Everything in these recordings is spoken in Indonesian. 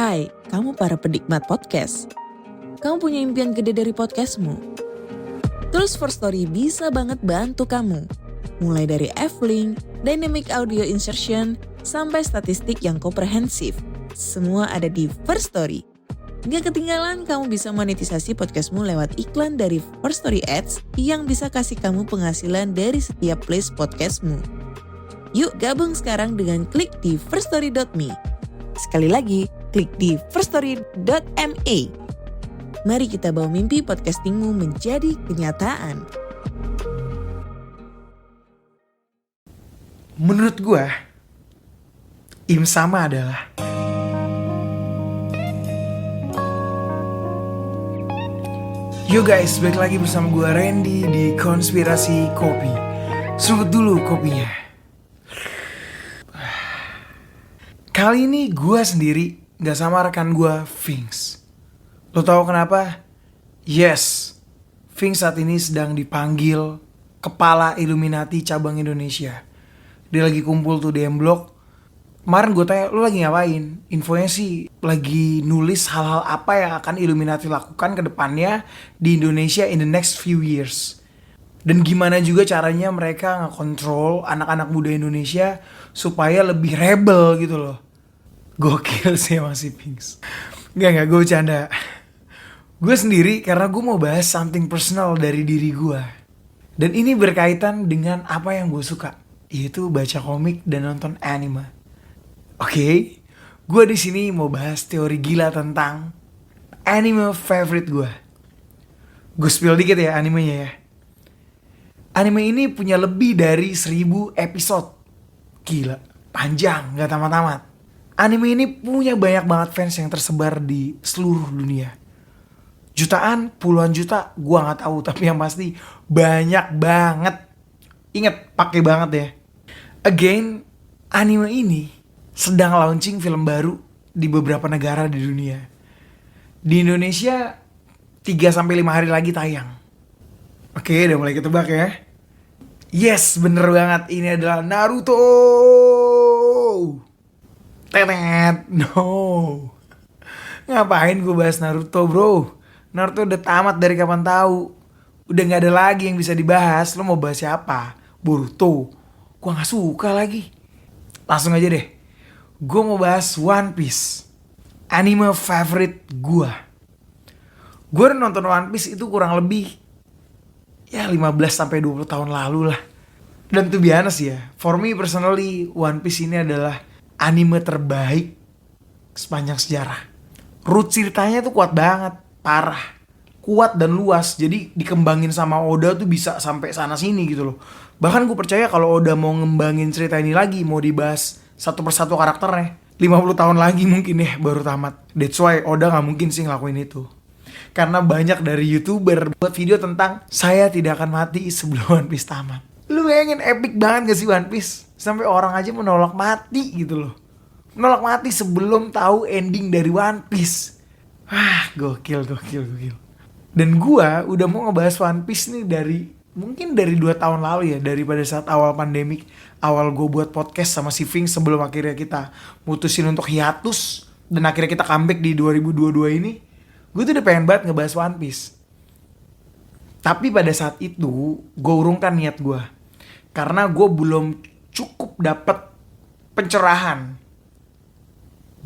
Hai, kamu para penikmat podcast. Kamu punya impian gede dari podcastmu? Terus First Story bisa banget bantu kamu. Mulai dari F-Link, Dynamic Audio Insertion, sampai statistik yang komprehensif. Semua ada di First Story. Gak ketinggalan kamu bisa monetisasi podcastmu lewat iklan dari First Story Ads yang bisa kasih kamu penghasilan dari setiap place podcastmu. Yuk gabung sekarang dengan klik di firststory.me. Sekali lagi, klik di firststory.me. Mari kita bawa mimpi podcastingmu menjadi kenyataan. Menurut gue, Im Sama adalah Yo guys, balik lagi bersama gue Randy di Konspirasi Kopi. Seruput dulu kopinya. Kali ini gue sendiri, gak sama rekan gue, Vince. Lo tau kenapa? Yes, Vince saat ini sedang dipanggil Kepala Illuminati Cabang Indonesia. Dia lagi kumpul tuh di M-Block. Kemarin gue tanya, lo lagi ngapain? Infonya sih lagi nulis hal-hal apa yang akan Illuminati lakukan ke depannya di Indonesia in the next few years. Dan gimana juga caranya mereka ngekontrol anak-anak muda Indonesia supaya lebih rebel gitu loh. Gokil sih emang si Pinks. Gak, gue bercanda. Gue sendiri karena gue mau bahas something personal dari diri gue. Dan ini berkaitan dengan apa yang gue suka, yaitu baca komik dan nonton anime. Oke, gue di sini mau bahas teori gila tentang anime favorite gue. Gue spill dikit ya animenya ya. Anime ini punya lebih dari 1000 episode. Gila, panjang, gak tamat-tamat. Anime ini punya banyak banget fans yang tersebar di seluruh dunia. Jutaan, puluhan juta, gue gak tahu. Tapi yang pasti banyak banget. Ingat, pakai banget ya. Again, anime ini sedang launching film baru di beberapa negara di dunia. Di Indonesia 3-5 hari lagi tayang. Oke, udah mulai ketebak ya. Yes, bener banget, ini adalah Naruto. Tenet, no. Ngapain gue bahas Naruto bro? Naruto udah tamat dari kapan tahu. Udah gak ada lagi yang bisa dibahas. Lo mau bahas siapa? Boruto. Gue gak suka lagi. Langsung aja deh, gue mau bahas One Piece, anime favorite gue. Gue udah nonton One Piece itu kurang lebih ya 15-20 tahun lalu lah. Dan tuh biasa sih ya, for me personally One Piece ini adalah anime terbaik sepanjang sejarah. Root ceritanya tuh kuat banget, parah, kuat dan luas. Jadi dikembangin sama Oda tuh bisa sampai sana sini gitu loh. Bahkan gue percaya kalau Oda mau ngembangin cerita ini lagi, mau dibahas satu persatu karakternya, 50 tahun lagi mungkin ya baru tamat. That's why Oda gak mungkin sih ngelakuin itu. Karena banyak dari YouTuber buat video tentang saya tidak akan mati sebelum One Piece tamat. Lu bayangin epic banget gak sih One Piece? Sampai orang aja menolak mati gitu loh. Menolak mati sebelum tahu ending dari One Piece. Gokil. Dan gua udah mau ngebahas One Piece nih mungkin dari 2 tahun lalu ya. Daripada saat awal pandemik, awal gue buat podcast sama si Ving sebelum akhirnya kita mutusin untuk hiatus dan akhirnya kita comeback di 2022 ini. Gue tuh udah pengen banget ngebahas One Piece. Tapi pada saat itu gue urungkan niat gue, karena gue belum cukup dapet pencerahan,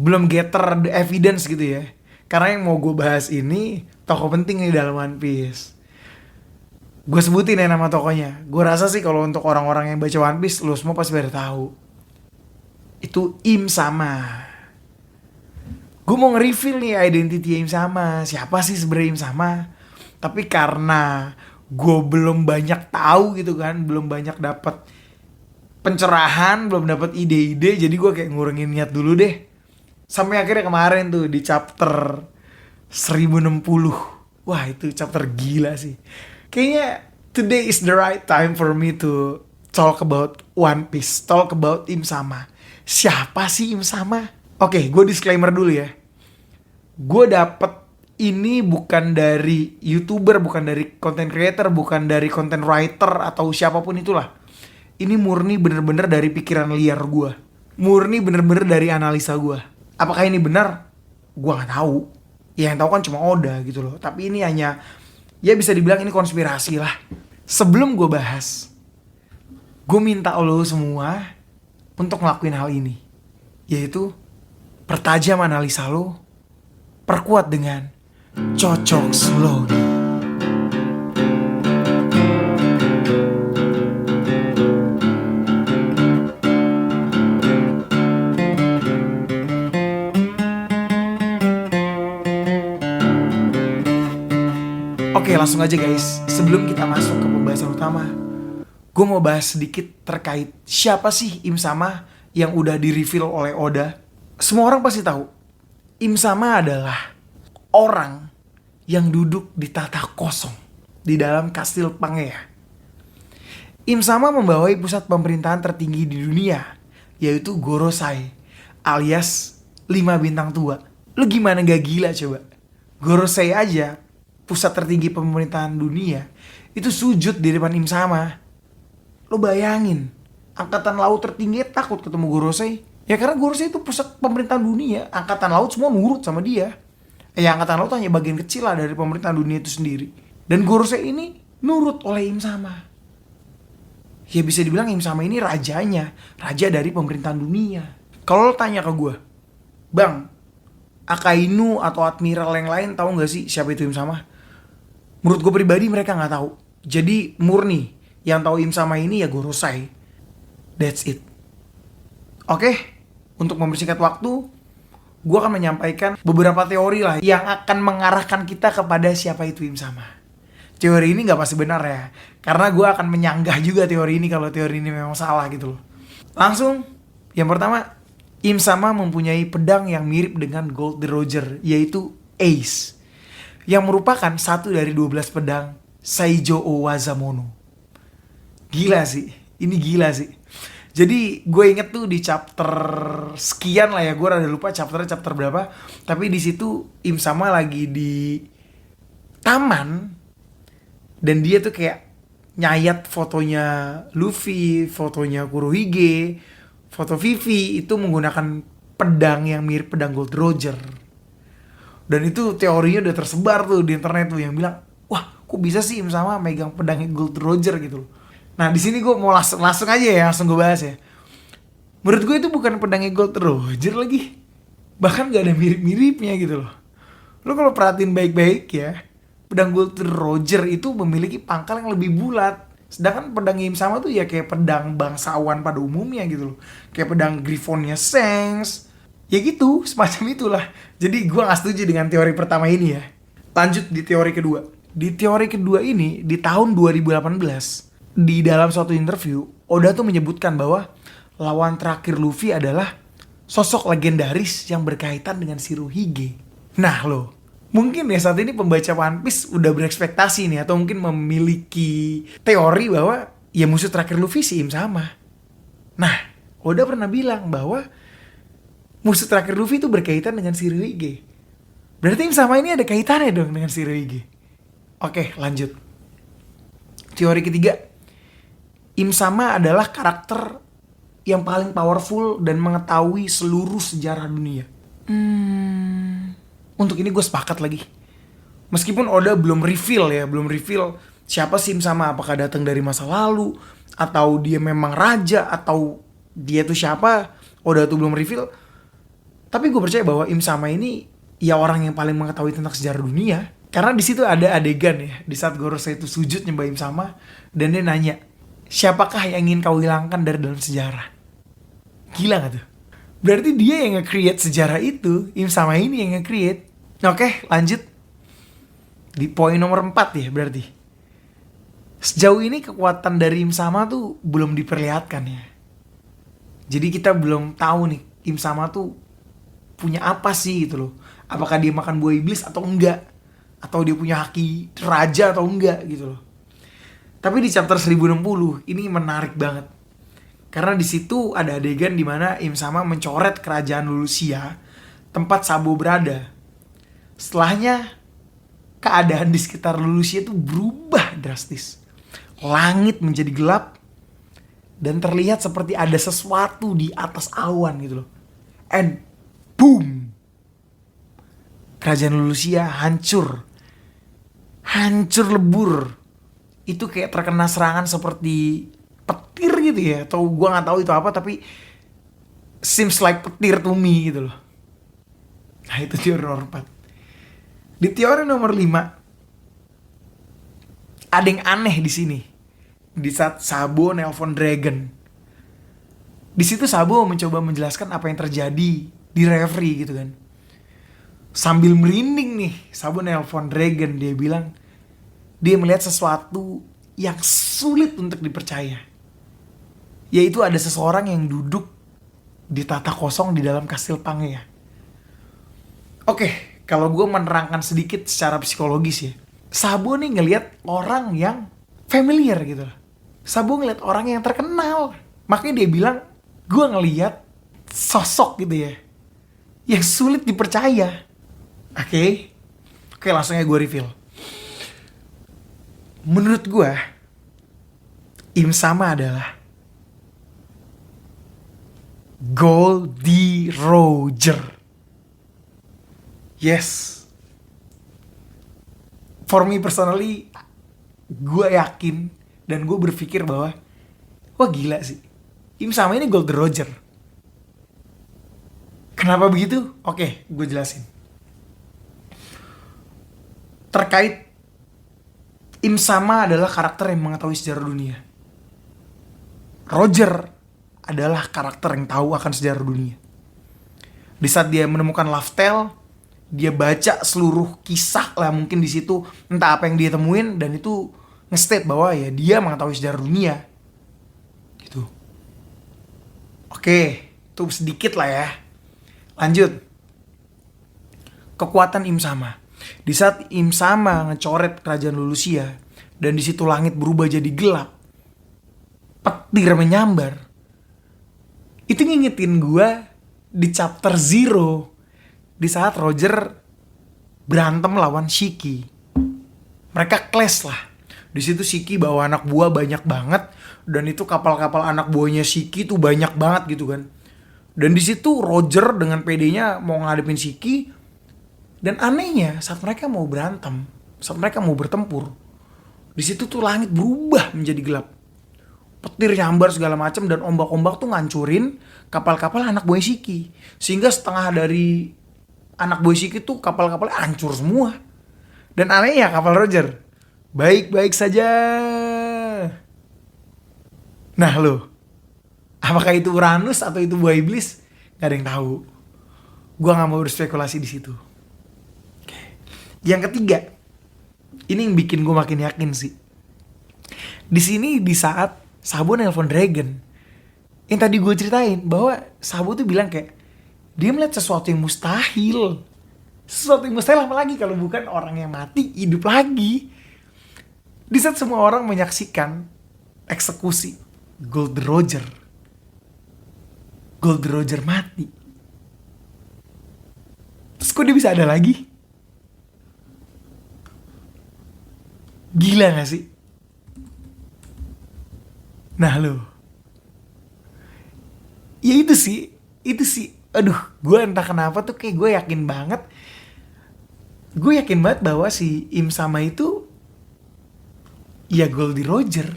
belum gather the evidence gitu ya. Karena yang mau gue bahas ini tokoh penting nih dalam One Piece. Gue sebutin ya nama tokonya. Gue rasa sih kalau untuk orang-orang yang baca One Piece, lo semua pasti pada tahu. Itu Im Sama. Gue mau nge-reveal nih identity Im Sama. Siapa sih sebenarnya Im Sama? Tapi karena gue belum banyak tahu gitu kan, belum banyak dapat pencerahan, belum dapat ide-ide, jadi gue kayak ngurangin niat dulu deh. Sampai akhirnya kemarin tuh di chapter 1060. Wah, itu chapter gila sih. Kayaknya today is the right time for me to talk about One Piece, talk about Im Sama. Siapa sih Im Sama? Oke, gue disclaimer dulu ya. Gue dapet ini bukan dari YouTuber, bukan dari content creator, bukan dari content writer atau siapapun itulah. Ini murni bener-bener dari pikiran liar gue. Murni bener-bener dari analisa gue. Apakah ini benar? Gua nggak tahu. Ya yang tahu kan cuma Oda gitu loh. Tapi ini hanya, ya bisa dibilang ini konspirasi lah. Sebelum gue bahas, gue minta lo semua untuk ngelakuin hal ini. Yaitu pertajam analisa lo, perkuat dengan cocok slow. Oke, langsung aja guys. Sebelum kita masuk ke pembahasan utama, gue mau bahas sedikit terkait siapa sih Im Sama yang udah di-reveal oleh Oda. Semua orang pasti tahu, Im Sama adalah orang yang duduk di tahta kosong di dalam kastil Pangea. Im Sama membawai pusat pemerintahan tertinggi di dunia, yaitu Gorosei, alias 5 bintang tua. Lu gimana gak gila coba? Gorosei aja, pusat tertinggi pemerintahan dunia, itu sujud di depan Im Sama. Lo bayangin, angkatan laut tertinggi takut ketemu Gorosei. Ya karena Gorosei itu pusat pemerintahan dunia, angkatan laut semua nurut sama dia. Ya angkatan laut hanya bagian kecil lah dari pemerintahan dunia itu sendiri. Dan Gorosei ini nurut oleh Im Sama. Ya bisa dibilang Im Sama ini rajanya, raja dari pemerintahan dunia. Kalau lo tanya ke gue, Bang, Akainu atau admiral yang lain tahu nggak sih siapa itu Im Sama? Menurut gue pribadi mereka nggak tahu. Jadi murni yang tahu Im Sama ini ya Gorosei. That's it. Oke, untuk mempersingkat waktu, gue akan menyampaikan beberapa teori lah yang akan mengarahkan kita kepada siapa itu Im Sama. Teori ini nggak pasti benar ya, karena gue akan menyanggah juga teori ini kalau teori ini memang salah gitu loh. Langsung, yang pertama, Im Sama mempunyai pedang yang mirip dengan Gold Roger, yaitu Ace, yang merupakan satu dari 12 pedang Saijo Wazamono. Gila sih, ini gila sih. Jadi gue inget tuh di chapter sekian lah ya, gue rada lupa chapter berapa. Tapi di situ Im Sama lagi di taman dan dia tuh kayak nyayat fotonya Luffy, fotonya Kurohige, foto Vivi itu menggunakan pedang yang mirip pedang Gold Roger. Dan itu teorinya udah tersebar tuh di internet tuh yang bilang, wah kok bisa sih Im Sama megang pedangnya Gold Roger gitu loh. Nah di sini gue mau langsung aja ya, langsung gue bahas ya. Menurut gue itu bukan pedangnya Gold Roger lagi, bahkan gak ada mirip-miripnya gitu loh. Lo kalau perhatiin baik-baik ya, pedang Gold Roger itu memiliki pangkal yang lebih bulat. Sedangkan pedang Im Sama tuh ya kayak pedang bangsawan pada umumnya gitu loh. Kayak pedang Griffonnya Shanks. Ya gitu, semacam itulah. Jadi gue gak setuju dengan teori pertama ini ya. Lanjut di teori kedua. Di teori kedua ini, di tahun 2018, di dalam suatu interview, Oda tuh menyebutkan bahwa lawan terakhir Luffy adalah sosok legendaris yang berkaitan dengan Shirohige. Nah loh, mungkin ya saat ini pembaca One Piece udah berekspektasi nih, atau mungkin memiliki teori bahwa ya musuh terakhir Luffy si Im Sama. Nah, Oda pernah bilang bahwa musuh terakhir Luffy itu berkaitan dengan Shirohige. Berarti Im Sama ini ada kaitannya dong dengan Shirohige. Oke, lanjut. Teori ketiga, Im Sama adalah karakter yang paling powerful dan mengetahui seluruh sejarah dunia. Untuk ini gue sepakat lagi. Meskipun Oda belum reveal siapa sih Im Sama, apakah datang dari masa lalu, atau dia memang raja, atau dia tuh siapa, Oda tuh belum reveal. Tapi gue percaya bahwa Im Sama ini ya orang yang paling mengetahui tentang sejarah dunia. Karena di situ ada adegan ya, di saat Gorosei itu sujud nyembah Im Sama dan dia nanya, siapakah yang ingin kau hilangkan dari dalam sejarah? Gila gak tuh? Berarti dia yang nge-create sejarah itu, Im Sama ini yang nge-create. Oke, lanjut. Di poin nomor 4 ya berarti. Sejauh ini kekuatan dari Im Sama tuh belum diperlihatkan ya. Jadi kita belum tahu nih Im Sama tuh punya apa sih gitu loh. Apakah dia makan buah iblis atau enggak? Atau dia punya haki raja atau enggak gitu loh. Tapi di chapter 1060 ini menarik banget. Karena di situ ada adegan di mana Im Sama mencoret kerajaan Lulusia, tempat Sabo berada. Setelahnya keadaan di sekitar Lulusia itu berubah drastis. Langit menjadi gelap dan terlihat seperti ada sesuatu di atas awan gitu loh. And boom. kerajaan Lulusia hancur. Hancur lebur. Itu kayak terkena serangan seperti petir gitu ya. Atau gue gak tahu itu apa, tapi seems like petir to me gitu loh. Nah itu teori nomor 4. Di teori nomor 5, ada yang aneh di sini. Di saat Sabo nelpon Dragon. Di situ Sabo mencoba menjelaskan apa yang terjadi di referee gitu kan. Sambil merinding nih, Sabo nelpon Dragon. Dia bilang dia melihat sesuatu yang sulit untuk dipercaya. Yaitu ada seseorang yang duduk di tata kosong di dalam kastil Pangea. Oke, kalau gue menerangkan sedikit secara psikologis ya. Sabo nih ngelihat orang yang familiar gitu. Sabo ngelihat orang yang terkenal. Makanya dia bilang, gue ngelihat sosok gitu ya, yang sulit dipercaya. Oke, langsung aja gue reveal. Menurut gue, Im Sama adalah Goldie Roger. Yes. For me personally, gue yakin dan gue berpikir bahwa wah gila sih, Im Sama ini Goldie Roger. Kenapa begitu? Oke, gue jelasin. Terkait Im Sama adalah karakter yang mengetahui sejarah dunia. Roger adalah karakter yang tahu akan sejarah dunia. Di saat dia menemukan Laftel, dia baca seluruh kisah lah mungkin di situ, entah apa yang dia temuin, dan itu nge-state bahwa ya dia mengetahui sejarah dunia. Gitu. Oke, itu sedikit lah ya. Lanjut. Kekuatan Im Sama. Di saat Im Sama ngecoret kerajaan Lulusia dan di situ langit berubah jadi gelap, petir menyambar. Itu ngingetin gue di chapter 0 di saat Roger berantem lawan Shiki. Mereka clash lah. Di situ Shiki bawa anak buah banyak banget dan itu kapal-kapal anak buahnya Shiki tuh banyak banget gitu kan. Dan di situ Roger dengan PD-nya mau ngadepin Shiki. Dan anehnya saat mereka mau berantem, saat mereka mau bertempur, di situ tuh langit berubah menjadi gelap. Petir nyambar segala macam dan ombak-ombak tuh ngancurin kapal-kapal anak buah Shiki. Sehingga setengah dari anak buah Shiki tuh kapal-kapalnya hancur semua. Dan anehnya kapal Roger baik-baik saja. Nah lo, apakah itu Uranus atau itu buah iblis? Gak ada yang tahu. Gua nggak mau berspekulasi di situ. Yang ketiga, ini yang bikin gue makin yakin sih. Di sini di saat Sabo nelpon Dragon, yang tadi gue ceritain bahwa Sabo tuh bilang kayak dia melihat sesuatu yang mustahil. Sesuatu yang mustahil apa lagi kalau bukan orang yang mati hidup lagi. Di saat semua orang menyaksikan eksekusi Gold Roger. Gold Roger mati. Terus kok dia bisa ada lagi? Gila gak sih? Nah lo, ya itu sih. Aduh, gue entah kenapa tuh kayak gue yakin banget. Gue yakin banget bahwa si Im Sama itu ya Goldie Roger.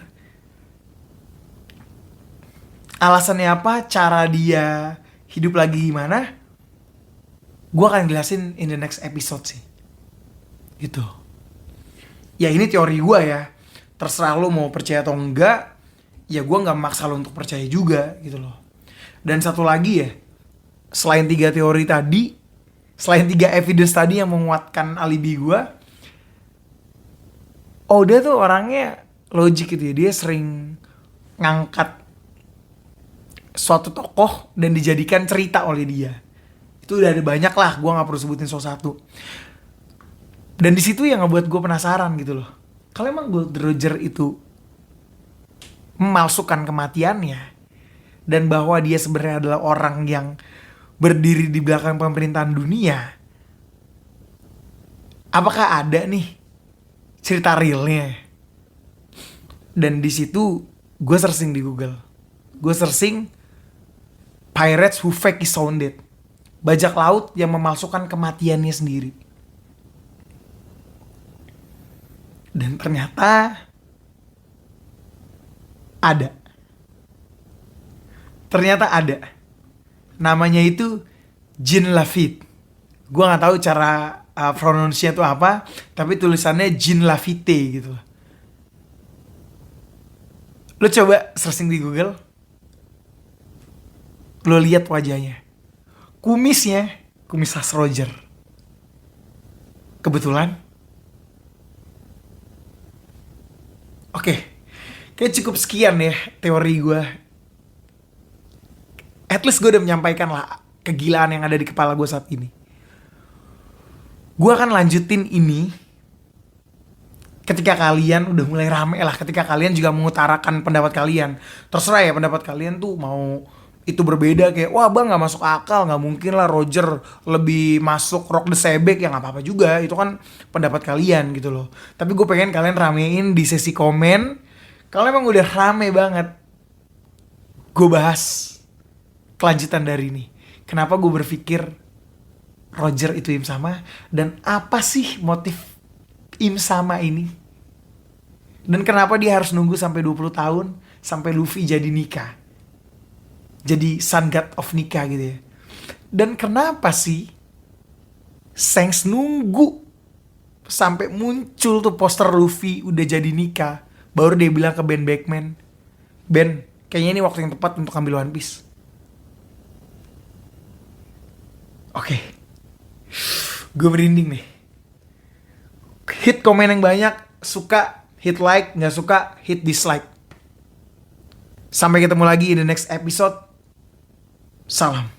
Alasannya apa, cara dia hidup lagi gimana, gue akan jelasin in the next episode sih. Gitu. Ya ini teori gue ya. Terserah lo mau percaya atau enggak. Ya gue gak maksa lo untuk percaya juga gitu loh. Dan satu lagi ya, selain 3 teori tadi, selain 3 evidence tadi yang menguatkan alibi gue, Oda tuh orangnya logik gitu ya. Dia sering ngangkat suatu tokoh dan dijadikan cerita oleh dia. Itu udah ada banyak lah, gue gak perlu sebutin salah satu. Dan di situ yang ngebuat gue penasaran gitu loh. Kalau emang Gold Roger itu memalsukan kematiannya dan bahwa dia sebenarnya adalah orang yang berdiri di belakang pemerintahan dunia, apakah ada nih cerita realnya? Dan di situ gue searching di Google. Gue searching pirates who fake is sounded. Bajak laut yang memalsukan kematiannya sendiri. Dan ternyata ada. Ternyata ada. Namanya itu Jean Lafitte. Gue nggak tahu cara pronunciation itu apa, tapi tulisannya Jean Lafitte gitu. Lo coba searching di Google, lo lihat wajahnya, kumisnya kumis khas Roger. Kebetulan, oke, kayak cukup sekian ya teori gue. At least gue udah menyampaikan lah kegilaan yang ada di kepala gue saat ini. Gue akan lanjutin ini ketika kalian udah mulai rame lah, ketika kalian juga mengutarakan pendapat kalian. Terserah ya pendapat kalian tuh mau itu berbeda, kayak wah bang nggak masuk akal, nggak mungkin lah Roger lebih masuk Rock the Sebek, ya nggak apa-apa juga, itu kan pendapat kalian gitu loh. Tapi gue pengen kalian ramein di sesi komen. Kalau emang udah rame banget, gue bahas kelanjutan dari ini. Kenapa gue berpikir Roger itu Im Sama, dan apa sih motif Im Sama ini, dan kenapa dia harus nunggu sampai 20 tahun sampai Luffy jadi nikah, jadi Sun God of nikah gitu ya. Dan kenapa sih Shanks nunggu sampai muncul tuh poster Luffy udah jadi nikah baru dia bilang ke Ben Beckman, Ben, kayaknya ini waktu yang tepat untuk ambil One Piece. Oke, gue merinding nih. Hit komen yang banyak, suka hit like, nggak suka hit dislike. Sampai ketemu lagi in the next episode. Salam.